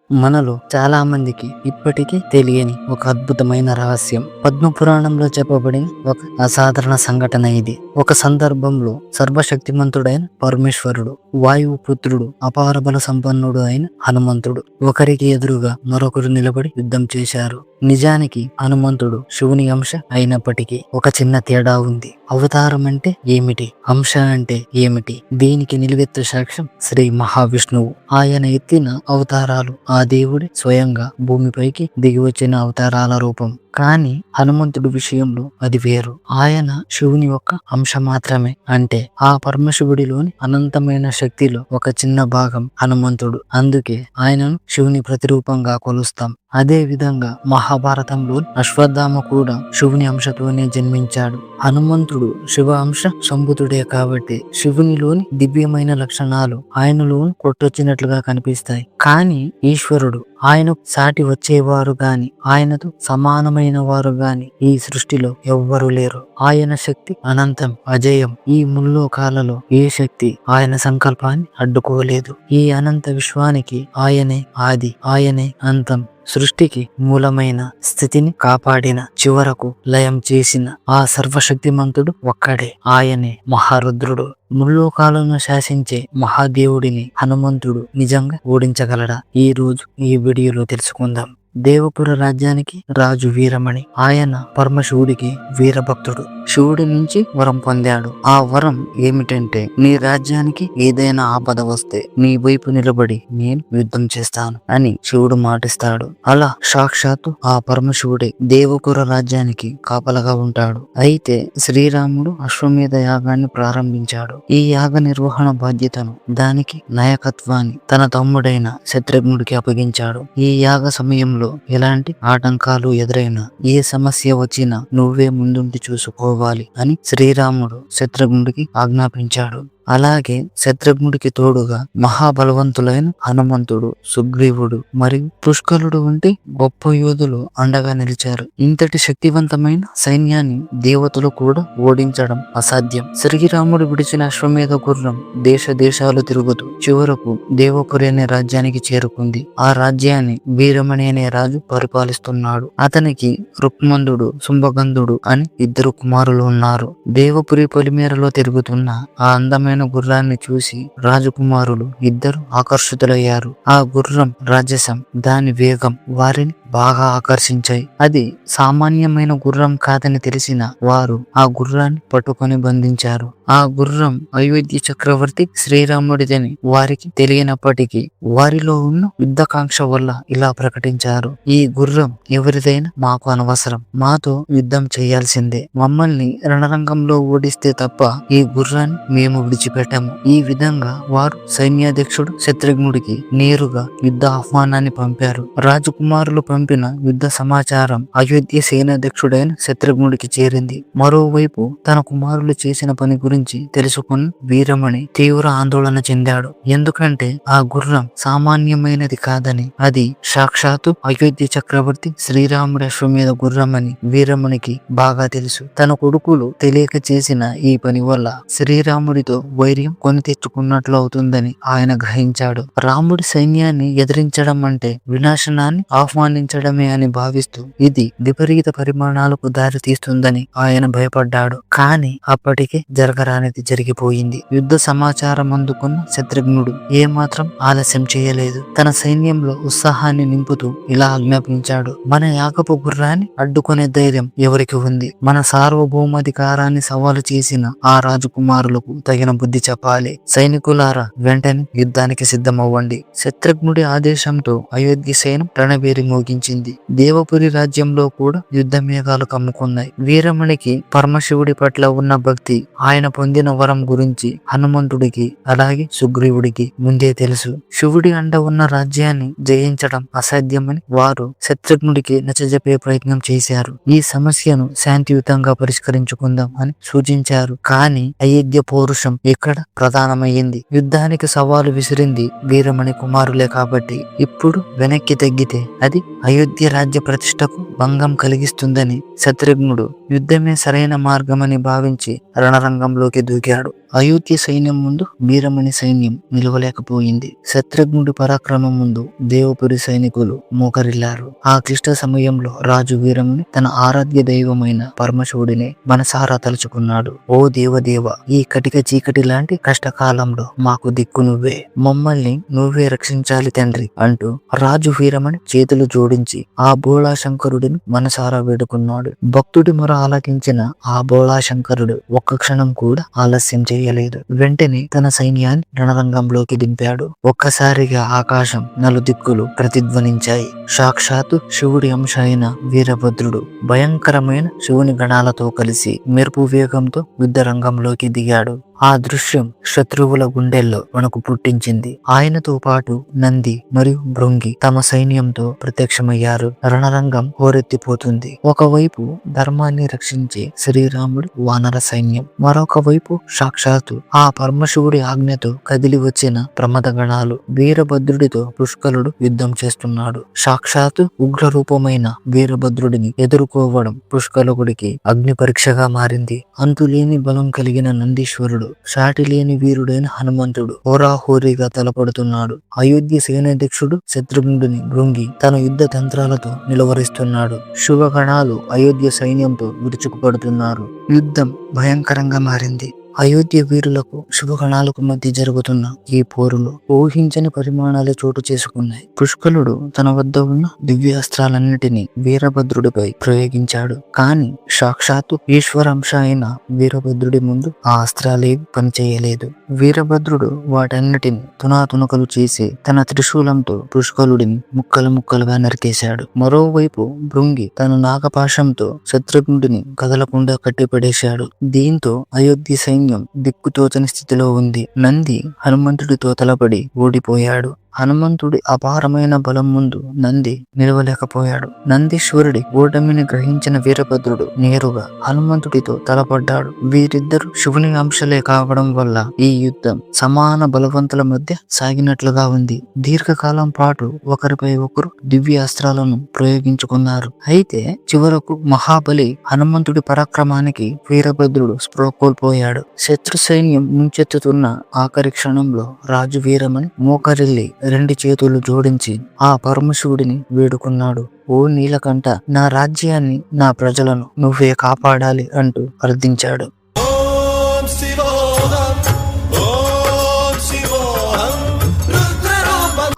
మనలో చాలా మందికి ఇప్పటికీ తెలియని ఒక అద్భుతమైన రహస్యం పద్మపురాణంలో చెప్పబడిన ఒక అసాధారణ సంఘటన ఇది. ఒక సందర్భంలో సర్వశక్తిమంతుడైన పరమేశ్వరుడు, వాయువు పుత్రుడు, అపార బల సంపన్నుడు అయిన హనుమంతుడు ఒకరికి ఎదురుగా మరొకరు నిలబడి యుద్ధం చేశారు. నిజానికి హనుమంతుడు శివుని అంశ అయినప్పటికీ ఒక చిన్న తేడా ఉంది. అవతారం అంటే ఏమిటి, అంశ అంటే ఏమిటి? దీనికి నిలువెత్తు సాక్ష్యం శ్రీ మహావిష్ణువు. ఆయన ఎత్తిన అవతారాలు ఆ దేవుడి స్వయంగా భూమిపైకి దిగి వచ్చిన అవతారాల రూపం. కానీ హనుమంతుడి విషయంలో అది వేరు. ఆయన శివుని యొక్క అంశ మాత్రమే. అంటే ఆ పరమశివుడిలోని అనంతమైన శక్తిలో ఒక చిన్న భాగం హనుమంతుడు. అందుకే ఆయనను శివుని ప్రతిరూపంగా కొలుస్తాం. అదే విధంగా మహాభారతంలో అశ్వత్థామ కూడా శివుని అంశతోనే జన్మించాడు. హనుమంతుడు శివ అంశ సంభూతుడే కాబట్టి శివునిలోని దివ్యమైన లక్షణాలు ఆయనలో కొట్టొచ్చినట్లుగా కనిపిస్తాయి. కానీ ఈశ్వరుడు, ఆయనకు సాటి వచ్చేవారు గాని, ఆయనతో సమానమైన వారు గాని ఈ సృష్టిలో ఎవ్వరూ లేరు. ఆయన శక్తి అనంతం, అజేయం. ఈ ముల్లోకాలలో ఏ శక్తి ఆయన సంకల్పాన్ని అడ్డుకోలేదు. ఈ అనంత విశ్వానికి ఆయనే ఆది, ఆయనే అంతం. సృష్టికి మూలమైన స్థితిని కాపాడిన, చివరకు లయం చేసిన ఆ సర్వశక్తిమంతుడు ఒక్కడే. ఆయనే మహారుద్రుడు. ముల్లోకాలను శాసించే మహాదేవుడిని హనుమంతుడు నిజంగా ఓడించగలడా? ఈ రోజు ఈ వీడియోలో తెలుసుకుందాం. దేవపుర రాజ్యానికి రాజు వీరమణి. ఆయన పరమశివుడికి వీరభక్తుడు. శివుడి నుంచి వరం పొందాడు. ఆ వరం ఏమిటంటే, నీ రాజ్యానికి ఏదైనా ఆపద వస్తే నీ వైపు నిలబడి నేను యుద్ధం చేస్తాను అని శివుడు మాటిస్తాడు. అలా సాక్షాత్తు ఆ పరమశివుడే దేవపుర రాజ్యానికి కాపలగా ఉంటాడు. అయితే శ్రీరాముడు అశ్వమేధ యాగాన్ని ప్రారంభించాడు. ఈ యాగ నిర్వహణ బాధ్యతను, దానికి నాయకత్వాన్ని తన తమ్ముడైన శత్రుఘ్నుడికి అప్పగించాడు. ఈ యాగ సమయంలో ఎలాంటి ఆటంకాలు ఎదురైనా, ఏ సమస్య వచ్చినా నువ్వే ముందుండి చూసుకోవాలి అని శ్రీరాముడు శత్రుఘ్నుడికి ఆజ్ఞాపించాడు. అలాగే శత్రుఘ్నుడికి తోడుగా మహాబలవంతులైన హనుమంతుడు, సుగ్రీవుడు మరియు పుష్కరుడు వంటి గొప్ప యోధులు అండగా నిలిచారు. ఇంతటి శక్తివంతమైన సైన్యాన్ని దేవతలు కూడా ఓడించడం అసాధ్యం. శ్రీరాముడు విడిచిన అశ్వమేధ గుర్రం దేశ దేశాలు తిరుగుతూ చివరకు దేవపురి అనే రాజ్యానికి చేరుకుంది. ఆ రాజ్యాన్ని వీరమణి అనే రాజు పరిపాలిస్తున్నాడు. అతనికి రుక్మందుడు, శుంభగంధుడు అని ఇద్దరు కుమారులు ఉన్నారు. దేవపురి పొలిమేరలో తిరుగుతున్న ఆ అందమైన గుర్రాన్ని చూసి రాజకుమారులు ఇద్దరు ఆకర్షితులయ్యారు. ఆ గుర్రం రాజసం, దాని వేగం వారిని బాగా ఆకర్షించాయి. అది సామాన్యమైన గుర్రం కాదని తెలిసిన వారు ఆ గుర్రాన్ని పట్టుకొని బంధించారు. ఆ గుర్రం అయోధ్య చక్రవర్తి శ్రీరాముడిదని వారికి తెలియనప్పటికీ వారిలో ఉన్న యుద్ధకాంక్ష వల్ల ఇలా ప్రకటించారు: ఈ గుర్రం ఎవరిదైనా మాకు అనవసరం, మాతో యుద్ధం చేయాల్సిందే. మమ్మల్ని రణరంగంలో ఓడిస్తే తప్ప ఈ గుర్రాన్ని మేము విడిచిపెట్టము. ఈ విధంగా వారు సైన్యాధ్యక్షుడు శత్రుఘ్నుడికి నేరుగా యుద్ధ ఆహ్వానాన్ని పంపారు. రాజకుమారులు పంపిన యుద్ధ సమాచారం అయోధ్య సేనాధ్యక్షుడైన శత్రుఘ్నుడికి చేరింది. మరోవైపు తన కుమారులు చేసిన పని గురించి తెలుసుకున్న వీరమణి తీవ్ర ఆందోళన చెందాడు. ఎందుకంటే ఆ గుర్రం సామాన్యమైనది కాదని, అది సాక్షాత్తు అయోధ్య చక్రవర్తి శ్రీరాముడి అశ్వమేధ గుర్రం అని వీరమణికి బాగా తెలుసు. తన కొడుకులు తెలియక చేసిన ఈ పని వల్ల శ్రీరాముడితో వైర్యం కొని తెచ్చుకున్నట్లు అవుతుందని ఆయన గ్రహించాడు. రాముడి సైన్యాన్ని ఎదిరించడం అంటే వినాశనాన్ని ఆహ్వానించడమే అని భావిస్తూ ఇది విపరీత పరిమాణాలకు దారి తీస్తుందని ఆయన భయపడ్డాడు. కానీ అప్పటికే జరగరానిది జరిగిపోయింది. యుద్ధ సమాచారం అందుకున్న శత్రుఘ్నుడు ఏమాత్రం ఆలస్యం చేయలేదు. తన సైన్యంలో ఉత్సాహాన్ని నింపుతూ ఇలా ఆజ్ఞాపించాడు: మన యాగపు గుర్రాన్ని అడ్డుకునే ధైర్యం ఎవరికి ఉంది? మన సార్వభౌమాధికారాన్ని సవాలు చేసిన ఆ రాజకుమారులకు తగిన బుద్ధి చెప్పాలి. సైనికులారా, వెంటనే యుద్ధానికి సిద్ధమవ్వండి. శత్రుఘ్నుడి ఆదేశంతో అయోధ్య సైన్యం రణబేరి మోగించింది. దేవపురి రాజ్యంలో కూడా యుద్ధ మేఘాలు కమ్ముకున్నాయి. వీరమణికి పరమశివుడి పట్ల ఉన్న భక్తి, ఆయన పొందిన వరం గురించి హనుమంతుడికి అలాగే సుగ్రీవుడికి ముందే తెలుసు. శివుడి అండ ఉన్న రాజ్యాన్ని జయించడం అసాధ్యమని వారు శత్రుఘ్నుడికి నచ్చజెప్పే ప్రయత్నం చేశారు. ఈ సమస్యను శాంతియుతంగా పరిష్కరించుకుందాం అని సూచించారు. కానీ అయోధ్య పౌరుషం ఇక్కడ ప్రధానమైంది. యుద్ధానికి సవాలు విసిరింది వీరమణి కుమారులే కాబట్టి ఇప్పుడు వెనక్కి తగ్గితే అది అయోధ్య రాజ్య ప్రతిష్టకు భంగం కలిగిస్తుందని శత్రుఘ్నుడు యుద్ధమే సరైన మార్గమని భావించి రణరంగంలోకి దూకాడు. అయోధ్య సైన్యం ముందు వీరమణి సైన్యం నిలవలేకపోయింది. శత్రుఘ్నుడి పరాక్రమం ముందు దేవపురి సైనికులు మోకరిల్లారు. ఆ క్లిష్ట సమయంలో రాజు వీరముని తన ఆరాధ్య దైవమైన పరమశివుడిని మనసారా తలుచుకున్నాడు. ఓ దేవదేవ, ఈ కటిక చీకటి లాంటి కష్టకాలంలో మాకు దిక్కు నువ్వే, మమ్మల్ని నువ్వే రక్షించాలి తండ్రి అంటూ రాజు వీరమణి చేతులు జోడించి ఆ బోళాశంకరుడిని మనసారా వేడుకున్నాడు. భక్తుడి మొర ఆలకించిన ఆ బోళాశంకరుడు ఒక్క క్షణం కూడా ఆలస్యం చేయలేదు. వెంటనే తన సైన్యాన్ని రణరంగంలోకి దింపాడు. ఒక్కసారిగా ఆకాశం నలుదిక్కులు ప్రతిధ్వనించాయి. సాక్షాత్తు శివుడి అంశ అయిన వీరభద్రుడు భయంకరమైన శివుని గణాలతో కలిసి మెరుపు వేగంతో యుద్ధ రంగంలోకి దిగాడు. ఆ దృశ్యం శత్రువుల గుండెల్లో వణుకు పుట్టించింది. ఆయనతో పాటు నంది మరియు భృంగి తమ సైన్యంతో ప్రత్యక్షమయ్యారు. రణరంగం హోరెత్తిపోతుంది. ఒకవైపు ధర్మాన్ని రక్షించే శ్రీరాముడి వానర సైన్యం, మరొక వైపు సాక్షాత్తు ఆ పరమశివుడి ఆజ్ఞతో కదిలి వచ్చిన ప్రమద గణాలు. వీరభద్రుడితో పుష్కలుడు యుద్ధం చేస్తున్నాడు. సాక్షాత్తు ఉగ్ర రూపమైన వీరభద్రుడిని ఎదుర్కోవడం పుష్కలుడికి అగ్ని పరీక్షగా మారింది. అంతులేని బలం కలిగిన నందీశ్వరుడు, సాటి లేని వీరుడైన హనుమంతుడు హోరాహోరీగా తలపడుతున్నాడు. అయోధ్య సేనాధ్యక్షుడు శత్రుఘ్నుడిని భృంగి తన యుద్ధ తంత్రాలతో నిలువరిస్తున్నాడు. శుభగణాలు అయోధ్య సైన్యంతో విరుచుకుపడుతున్నారు. యుద్ధం భయంకరంగా మారింది. అయోధ్య వీరులకు శుభగణాలకు మధ్య జరుగుతున్న ఈ పోరులో ఊహించని పరిమాణాలు చోటు చేసుకున్నాయి. పుష్కలుడు తన వద్ద ఉన్న దివ్యాస్త్రాలన్నిటినీ వీరభద్రుడిపై ప్రయోగించాడు. కానీ సాక్షాత్తు ఈశ్వరాంశ అయిన వీరభద్రుడి ముందు ఆ అస్త్రాలేవి పనిచేయలేదు. వీరభద్రుడు వాటన్నిటిని తునాతునకలు చేసి తన త్రిశూలంతో పుష్కలుడిని ముక్కలు ముక్కలుగా నరికేశాడు. మరోవైపు భృంగి తన నాగపాశంతో శత్రుఘ్నుడిని కదలకుండా కట్టిపడేశాడు. దీంతో అయోధ్య సైన్యం దిక్కుతోచని స్థితిలో ఉంది. నంది హనుమంతుడితో తలపడి ఓడిపోయాడు. హనుమంతుడి అపారమైన బలం ముందు నంది నిలవలేకపోయాడు. నందీశ్వరుడి ఓటమిని గ్రహించిన వీరభద్రుడు నేరుగా హనుమంతుడితో తలపడ్డాడు. వీరిద్దరు శివుని అంశలే కావడం వల్ల ఈ యుద్ధం సమాన బలవంతుల మధ్య సాగినట్లుగా ఉంది. దీర్ఘకాలం పాటు ఒకరిపై ఒకరు దివ్య అస్త్రాలను ప్రయోగించుకున్నారు. అయితే చివరకు మహాబలి హనుమంతుడి పరాక్రమానికి వీరభద్రుడు స్పృహ కోల్పోయాడు. శత్రు సైన్యం ముంచెత్తుతున్న ఆఖరి క్షణంలో రాజు వీరమణి మోకరిల్లి రెండు చేతులు జోడించి ఆ పరమశివుడిని వేడుకున్నాడు. ఓ నీలకంఠ, నా రాజ్యాన్ని, నా ప్రజలను నువ్వే కాపాడాలి అంటూ అర్థించాడు.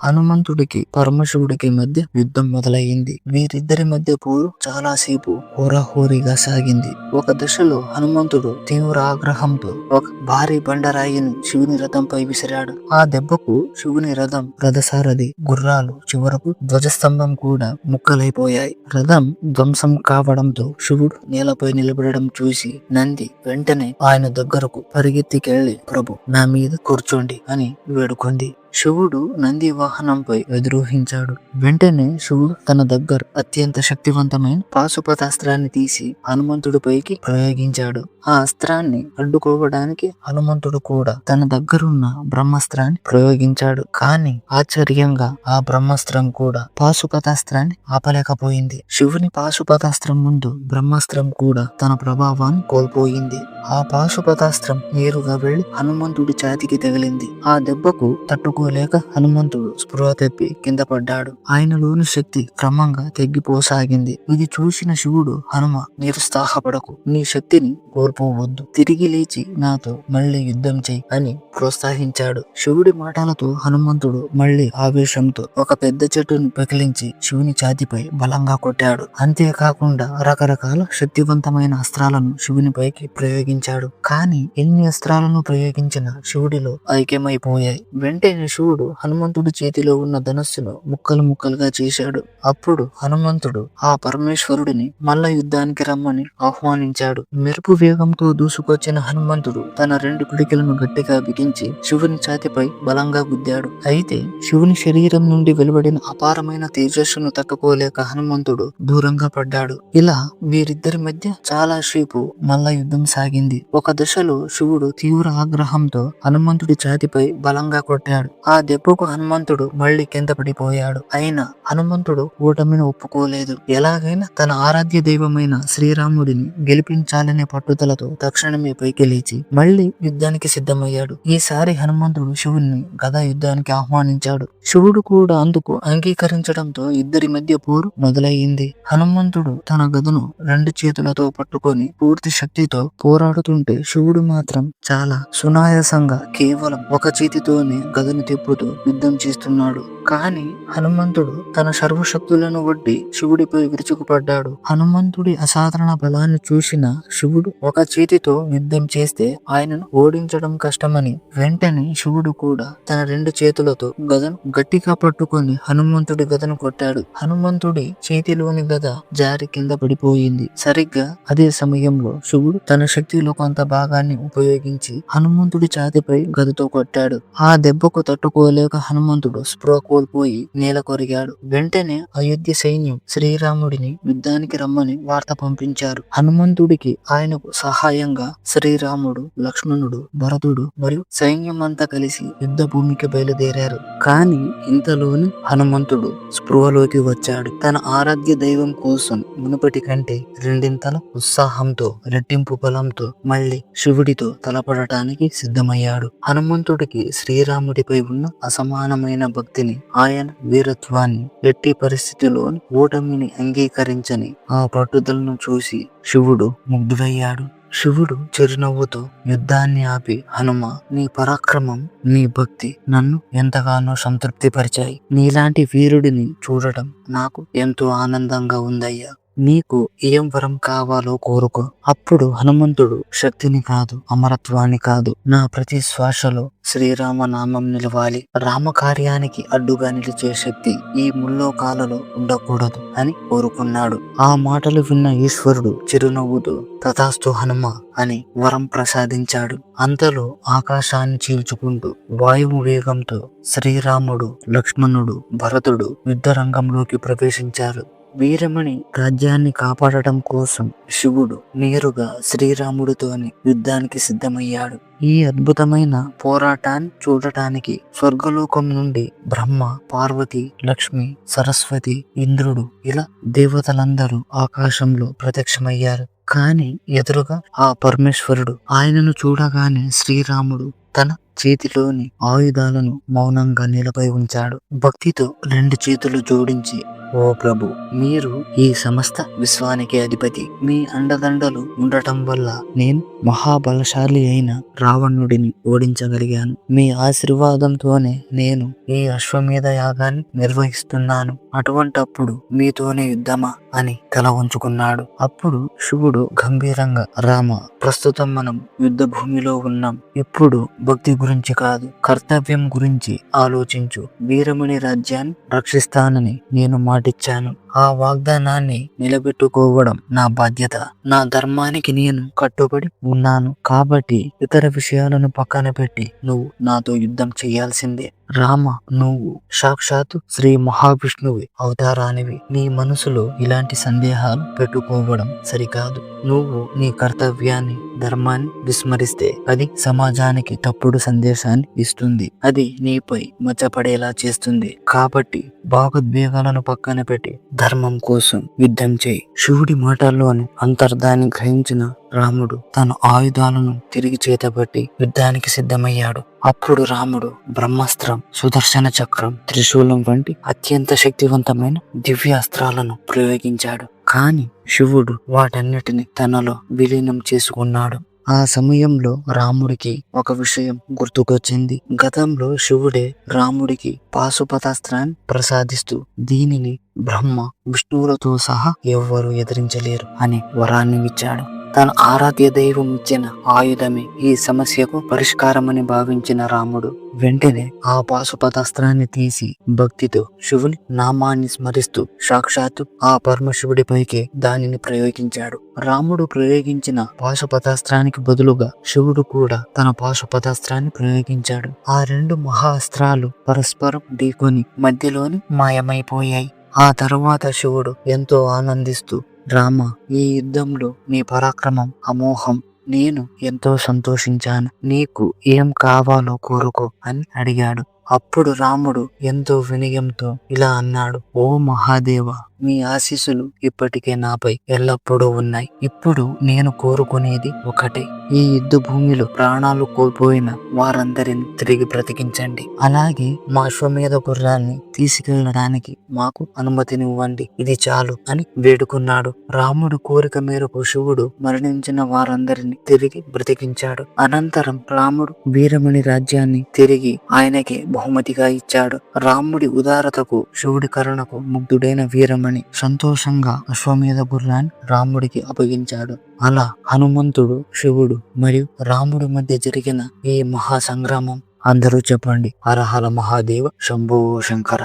హనుమంతుడికి పరమశివుడికి మధ్య యుద్ధం మొదలయ్యింది. వీరిద్దరి మధ్య పోరు చాలాసేపు హోరాహోరీగా సాగింది. ఒక దశలో హనుమంతుడు తీవ్ర ఆగ్రహంతో ఒక భారీ బండరాయిని శివుని రథంపై విసిరాడు. ఆ దెబ్బకు శివుని రథం, రథసారథి, గుర్రాలు, చివరకు ధ్వజస్తంభం కూడా ముక్కలైపోయాయి. రథం ధ్వంసం కావడంతో శివుడు నేలపై నిలబడడం చూసి నంది వెంటనే ఆయన దగ్గరకు పరిగెత్తికెళ్లి, ప్రభు, నా మీద కూర్చోండి అని వేడుకుంది. శివుడు నంది వాహనంపై అధిరోహించాడు. వెంటనే శివుడు తన దగ్గర అత్యంత శక్తివంతమైన పాశుపతాస్త్రాన్ని తీసి హనుమంతుడిపైకి ప్రయోగించాడు. ఆ అస్త్రాన్ని అడ్డుకోవడానికి హనుమంతుడు కూడా తన దగ్గరున్న బ్రహ్మాస్త్రాన్ని ప్రయోగించాడు. కానీ ఆశ్చర్యంగా ఆ బ్రహ్మాస్త్రం కూడా పాశుపతాస్త్రాన్ని ఆపలేకపోయింది. శివుని పాశుపతాస్త్రం ముందు బ్రహ్మాస్త్రం కూడా తన ప్రభావాన్ని కోల్పోయింది. ఆ పాశుపతాస్త్రం నేరుగా వెళ్లి హనుమంతుడి ఛాతికి తగిలింది. ఆ దెబ్బకు తట్టుకోలేక హనుమంతుడు స్పృహ తప్పి కింద పడ్డాడు. ఆయనలోని శక్తి క్రమంగా తగ్గిపోసాగింది. ఇది చూసిన శివుడు, హనుమ, నిరుత్సాహపడకు, నీ శక్తిని కోల్పోవద్దు, తిరిగి లేచి నాతో మళ్ళీ యుద్ధం చెయ్యి అని ప్రోత్సహించాడు. శివుడి మాటలతో హనుమంతుడు మళ్ళీ ఆవేశంతో ఒక పెద్ద చెట్టును పెకిలించి శివుని ఛాతిపై బలంగా కొట్టాడు. అంతేకాకుండా రకరకాల శక్తివంతమైన అస్త్రాలను శివునిపైకి ప్రయోగించాడు. కానీ ఎన్ని అస్త్రాలను ప్రయోగించినా శివుడిలో ఐక్యమైపోయాయి. వెంటనే శివుడు హనుమంతుడి చేతిలో ఉన్న ధనస్సును ముక్కలు ముక్కలుగా చేశాడు. అప్పుడు హనుమంతుడు ఆ పరమేశ్వరుడిని మల్ల యుద్ధానికి రమ్మని ఆహ్వానించాడు. మెరుపు వేగంతో దూసుకొచ్చిన హనుమంతుడు తన రెండు పిడికిలను గట్టిగా బిగించి శివుని ఛాతిపై బలంగా గుద్దాడు. అయితే శివుని శరీరం నుండి వెలువడిన అపారమైన తేజస్సును తట్టుకోలేక హనుమంతుడు దూరంగా పడ్డాడు. ఇలా వీరిద్దరి మధ్య చాలా సేపు మల్ల యుద్ధం సాగింది. ఒక దశలో శివుడు తీవ్ర ఆగ్రహంతో హనుమంతుడి ఛాతిపై బలంగా కొట్టాడు. ఆ దెబ్బకు హనుమంతుడు మళ్లీ కింద పడిపోయాడు. అయినా హనుమంతుడు ఓటమిని ఒప్పుకోలేదు. ఎలాగైనా తన ఆరాధ్య దైవమైన శ్రీరాముడిని గెలిపించాలనే పట్టుదల దేవతలతో తక్షణమే పైకి లేచి మళ్లీ యుద్ధానికి సిద్ధమయ్యాడు. ఈసారి హనుమంతుడు శివుణ్ణి గదా యుద్ధానికి ఆహ్వానించాడు. శివుడు కూడా అందుకు అంగీకరించడంతో ఇద్దరి మధ్య పోరు మొదలయ్యింది. హనుమంతుడు తన గదను 2 చేతులతో పట్టుకొని పూర్తి శక్తితో పోరాడుతుంటే శివుడు మాత్రం చాలా సునాయాసంగా కేవలం ఒక చేతితోనే గదను తిప్పుతూ యుద్ధం చేస్తున్నాడు. కానీ హనుమంతుడు తన సర్వశక్తులను వడ్డి శివుడిపై విరుచుకుపడ్డాడు. హనుమంతుడి అసాధారణ బలాన్ని చూసిన శివుడు ఒక చేతితో యుద్ధం చేస్తే ఆయనను ఓడించడం కష్టమని వెంటనే శివుడు కూడా తన 2 చేతులతో గదను గట్టిగా పట్టుకొని హనుమంతుడి గదను కొట్టాడు. హనుమంతుడి చేతిలోని గద జారి కింద పడిపోయింది. సరిగ్గా అదే సమయంలో శివుడు తన శక్తిలో కొంత భాగాన్ని ఉపయోగించి హనుమంతుడి ఛాతిపై గదతో కొట్టాడు. ఆ దెబ్బకు తట్టుకోలేక హనుమంతుడు స్పృహ కోల్పోయి నేల కొరిగాడు. వెంటనే అయోధ్య సైన్యం శ్రీరాముడిని యుద్ధానికి రమ్మని వార్త పంపించారు. హనుమంతుడికి ఆయనకు సహాయంగా శ్రీరాముడు, లక్ష్మణుడు, భరతుడు మరియు సైన్యం అంతా కలిసి యుద్ధ భూమికి బయలుదేరారు. కానీ ఇంతలోని హనుమంతుడు స్పృహలోకి వచ్చాడు. తన ఆరాధ్య దైవం కోసం మునుపటి కంటే 2 ఉత్సాహంతో, రెట్టింపు బలంతో మళ్లీ శివుడితో తలపడటానికి సిద్ధమయ్యాడు. హనుమంతుడికి శ్రీరాముడిపై ఉన్న అసమానమైన భక్తిని, ఆయన వీరత్వాన్ని, ఎట్టి పరిస్థితిలో ఓటమిని అంగీకరించని ఆ పట్టుదలను చూసి శివుడు ముగ్ధుడయ్యాడు. శివుడు చిరునవ్వుతో యుద్ధాన్ని ఆపి, హనుమ, నీ పరాక్రమం, నీ భక్తి నన్ను ఎంతగానో సంతృప్తి పరిచాయి. నీలాంటి వీరుడిని చూడటం నాకు ఎంతో ఆనందంగా ఉందయ్యా. నీకు ఏం వరం కావాలో కోరుకో. అప్పుడు హనుమంతుడు, శక్తిని కాదు, అమరత్వాన్ని కాదు, నా ప్రతి శ్వాసలో శ్రీరామ నామం నిలవాలి. రామకార్యానికి అడ్డుగా నిలిచే శక్తి ఈ ముల్లోకాలలో ఉండకూడదు అని కోరుకున్నాడు. ఆ మాటలు విన్న ఈశ్వరుడు చిరునవ్వుతో తథాస్తు హనుమ అని వరం ప్రసాదించాడు. అంతలో ఆకాశాన్ని చీల్చుకుంటూ వాయువు వేగంతో శ్రీరాముడు, లక్ష్మణుడు, భరతుడు యుద్ధ రంగంలోకి ప్రవేశించారు. వీరమణి రాజ్యాన్ని కాపాడటం కోసం శివుడు నేరుగా శ్రీరాముడితోని యుద్ధానికి సిద్ధమయ్యాడు. ఈ అద్భుతమైన పోరాటాన్ని చూడటానికి స్వర్గలోకం నుండి బ్రహ్మ, పార్వతి, లక్ష్మి, సరస్వతి, ఇంద్రుడు ఇలా దేవతలందరూ ఆకాశంలో ప్రత్యక్షమయ్యారు. కానీ ఎదురుగా ఆ పరమేశ్వరుడు. ఆయనను చూడగానే శ్రీరాముడు తన చేతిలోని ఆయుధాలను మౌనంగా నిలపై ఉంచాడు. భక్తితో 2 చేతులు జోడించి, ఓ ప్రభు, మీరు ఈ సమస్త విశ్వానికి అధిపతి. మీ అండదండలు ఉండటం వల్ల నేను మహాబలశాలి అయిన రావణుడిని ఓడించగలిగాను. మీ ఆశీర్వాదంతోనే నేను ఈ అశ్వమేధ యాగాన్ని నిర్వహిస్తున్నాను. అటువంటప్పుడు మీతోనే యుద్ధమా అని తల ఉంచుకున్నాడు. అప్పుడు శివుడు గంభీరంగా, రామ, ప్రస్తుతం మనం యుద్ధ భూమిలో ఉన్నాం. ఇప్పుడు భక్తి గురించి కాదు, కర్తవ్యం గురించి ఆలోచించు. వీరమణి రాజ్యాన్ని రక్షిస్తానని నేను మాటిచ్చాను. ఆ వాగ్దానాన్ని నిలబెట్టుకోవడం నా బాధ్యత. నా ధర్మానికి నేను కట్టుబడి ఉన్నాను. కాబట్టి ఇతర విషయాలను పక్కన పెట్టి నువ్వు నాతో యుద్ధం చేయాల్సిందే. రామ, నువ్వు సాక్షాత్తు శ్రీ మహావిష్ణువి అవతారానివి. నీ మనసులో ఇలాంటి సందేహాలు పెట్టుకోవడం సరికాదు. నువ్వు నీ కర్తవ్యాన్ని, ధర్మాన్ని విస్మరిస్తే అది సమాజానికి తప్పుడు సందేశాన్ని ఇస్తుంది. అది నీపై మచ్చపడేలా చేస్తుంది. కాబట్టి భావోద్వేగాలను పక్కన పెట్టి ధర్మం కోసం యుద్ధం చేయి. శివుడి మాటల్లోని అంతర్ధాన్ని గ్రహించిన రాముడు తన ఆయుధాలను తిరిగి చేతబట్టి యుద్ధానికి సిద్ధమయ్యాడు. అప్పుడు రాముడు బ్రహ్మాస్త్రం, సుదర్శన చక్రం, త్రిశూలం వంటి అత్యంత శక్తివంతమైన దివ్య అస్త్రాలను ప్రయోగించాడు. కానీ శివుడు వాటన్నిటిని తనలో విలీనం చేసుకున్నాడు. ఆ సమయంలో రాముడికి ఒక విషయం గుర్తుకొచ్చింది. గతంలో శివుడే రాముడికి పాశుపతాస్త్రాన్ని ప్రసాదిస్తూ దీనిని బ్రహ్మ, విష్ణువులతో సహా ఎవ్వరూ ఎదిరించలేరు అని వరాన్ని ఇచ్చాడు. తన ఆరాధ్య దైవం ఇచ్చిన ఆయుధమే ఈ సమస్యకు పరిష్కారమని భావించిన రాముడు వెంటనే ఆ పాశుపతాస్త్రాన్ని తీసి భక్తితో శివుని నామాన్ని స్మరిస్తూ సాక్షాత్తు ఆ పరమశివుడిపైకి దానిని ప్రయోగించాడు. రాముడు ప్రయోగించిన పాశుపతాస్త్రానికి బదులుగా శివుడు కూడా తన పాశుపతాస్త్రాన్ని ప్రయోగించాడు. ఆ 2 మహా అస్త్రాలు పరస్పరం ఢీకొని మధ్యలోని మాయమైపోయాయి. ఆ తర్వాత శివుడు ఎంతో ఆనందిస్తూ, రామ, ఈ యుద్ధంలో నీ పరాక్రమం అమోఘం. నేను ఎంతో సంతోషించాను. నీకు ఏం కావాలో కోరుకో అని అడిగాడు. అప్పుడు రాముడు ఎంతో వినయంతో ఇలా అన్నాడు, ఓ మహాదేవ, మీ ఆశీస్సులు ఇప్పటికే నాపై ఎల్లప్పుడూ ఉన్నాయి. ఇప్పుడు నేను కోరుకునేది ఒకటే, ఈ యుద్ధ భూమిలో ప్రాణాలు కోల్పోయిన వారందరిని తిరిగి బ్రతికించండి. అలాగే మా అశ్వమేధ గుర్రాన్ని తీసుకెళ్లడానికి మాకు అనుమతినివ్వండి. ఇది చాలు అని వేడుకున్నాడు. రాముడు కోరిక మేరకు శివుడు మరణించిన వారందరిని తిరిగి బ్రతికించాడు. అనంతరం రాముడు వీరమణి రాజ్యాన్ని తిరిగి ఆయనకే బహుమతిగా ఇచ్చాడు. రాముడి ఉదారతకు, శివుడి కరుణకు ముగ్ధుడైన వీరమణి సంతోషంగా అశ్వమేధ గుర్రాన్ని రాముడికి అప్పగించాడు. అలా హనుమంతుడు, శివుడు మరియు రాముడి మధ్య జరిగిన ఈ మహా సంగ్రామం అందరూ చెప్పండి, హర హర మహాదేవ శంభో శంకర.